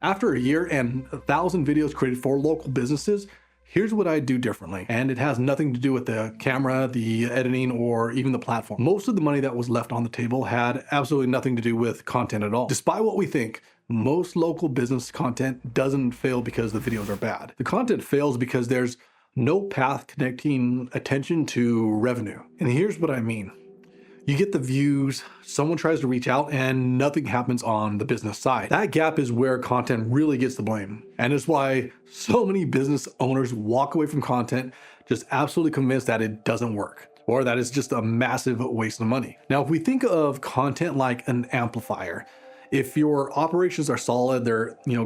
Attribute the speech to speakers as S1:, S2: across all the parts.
S1: After a year and 1,000 videos created for local businesses, here's what I do differently. And it has nothing to do with the camera, the editing, or even the platform. Most of the money that was left on the table had absolutely nothing to do with content at all. Despite what we think, most local business content doesn't fail because the videos are bad. The content fails because there's no path connecting attention to revenue. And here's what I mean. You get the views, someone tries to reach out, and nothing happens on the business side. That gap is where content really gets the blame. And it's why so many business owners walk away from content just absolutely convinced that it doesn't work, or that it's just a massive waste of money. Now, if we think of content like an amplifier, if your operations are solid,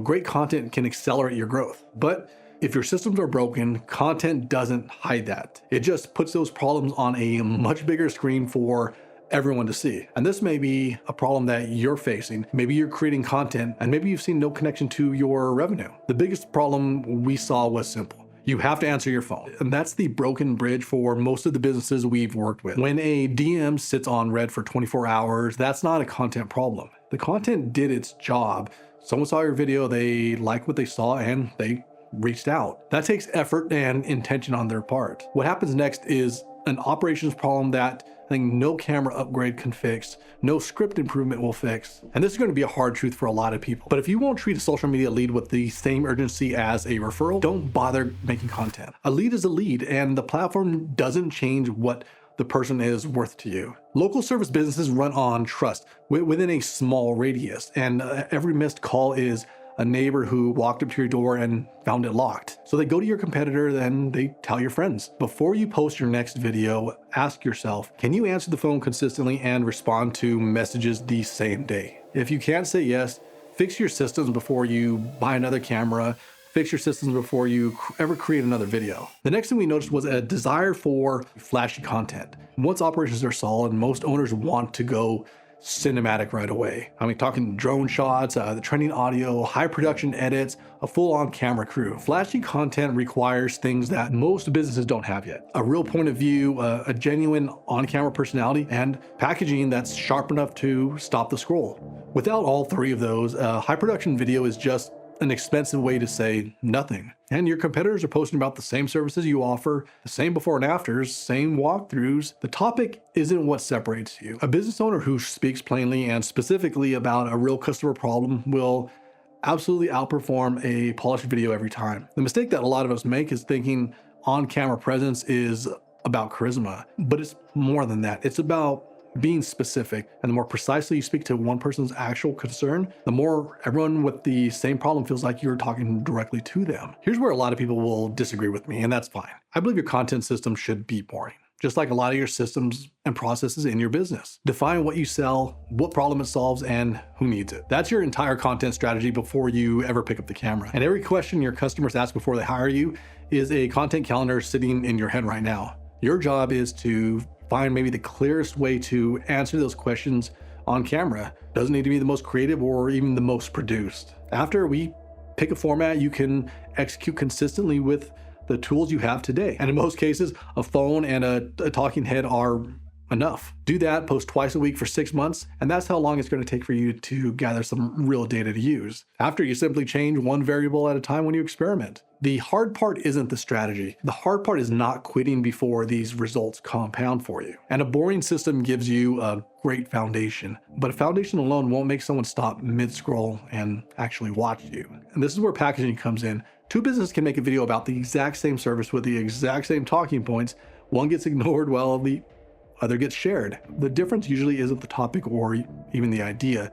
S1: great content can accelerate your growth. But if your systems are broken, content doesn't hide that. It just puts those problems on a much bigger screen for everyone to see. And this may be a problem that you're facing. Maybe you're creating content and maybe you've seen no connection to your revenue. The biggest problem we saw was simple. You have to answer your phone. And that's the broken bridge for most of the businesses we've worked with. When a DM sits on read for 24 hours, that's not a content problem. The content did its job. Someone saw your video, they liked what they saw, and they reached out. That takes effort and intention on their part. What happens next is an operations problem that I think no camera upgrade can fix, no script improvement will fix. And this is going to be a hard truth for a lot of people. But if you won't treat a social media lead with the same urgency as a referral, don't bother making content. A lead is a lead, and the platform doesn't change what the person is worth to you. Local service businesses run on trust within a small radius, and every missed call is a neighbor who walked up to your door and found it locked. So they go to your competitor, then they tell your friends. Before you post your next video, ask yourself, can you answer the phone consistently and respond to messages the same day? If you can't say yes, fix your systems before you buy another camera. Fix your systems before you ever create another video. The next thing we noticed was a desire for flashy content. Once operations are solid, most owners want to go cinematic right away. I mean, talking drone shots, the trending audio, high production edits, a full-on camera crew. Flashy content requires things that most businesses don't have yet. A real point of view, a genuine on-camera personality, and packaging that's sharp enough to stop the scroll. Without all three of those, high production video is just an expensive way to say nothing. And your competitors are posting about the same services you offer, the same before and afters, same walkthroughs. The topic isn't what separates you. A business owner who speaks plainly and specifically about a real customer problem will absolutely outperform a polished video every time. The mistake that a lot of us make is thinking on-camera presence is about charisma, but it's more than that. It's about being specific, and the more precisely you speak to one person's actual concern, the more everyone with the same problem feels like you're talking directly to them. Here's where a lot of people will disagree with me, and that's fine. I believe your content system should be boring, just like a lot of your systems and processes in your business. Define what you sell, what problem it solves, and who needs it. That's your entire content strategy before you ever pick up the camera. And every question your customers ask before they hire you is a content calendar sitting in your head right now. Your job is to find maybe the clearest way to answer those questions on camera. Doesn't need to be the most creative or even the most produced. After we pick a format, you can execute consistently with the tools you have today. And in most cases, a phone and a talking head are enough. Do that, post twice a week for 6 months, and that's how long it's going to take for you to gather some real data to use. After, you simply change one variable at a time when you experiment. The hard part isn't the strategy. The hard part is not quitting before these results compound for you. And a boring system gives you a great foundation, but a foundation alone won't make someone stop mid-scroll and actually watch you. And this is where packaging comes in. Two businesses can make a video about the exact same service with the exact same talking points. One gets ignored while the other gets shared. The difference usually isn't the topic or even the idea.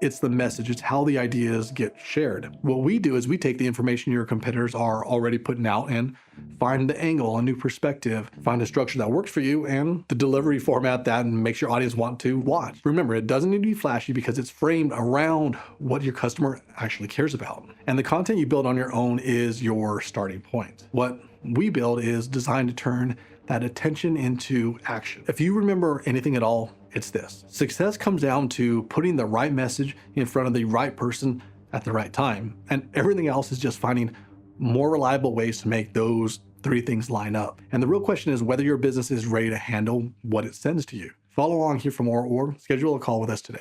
S1: It's the message. It's how the ideas get shared. What we do is we take the information your competitors are already putting out and find the angle, a new perspective, find a structure that works for you, and the delivery format that makes your audience want to watch. Remember, it doesn't need to be flashy because it's framed around what your customer actually cares about. And the content you build on your own is your starting point. What we build is designed to turn that attention into action. If you remember anything at all, it's this. Success comes down to putting the right message in front of the right person at the right time. And everything else is just finding more reliable ways to make those three things line up. And the real question is whether your business is ready to handle what it sends to you. Follow along here for more or schedule a call with us today.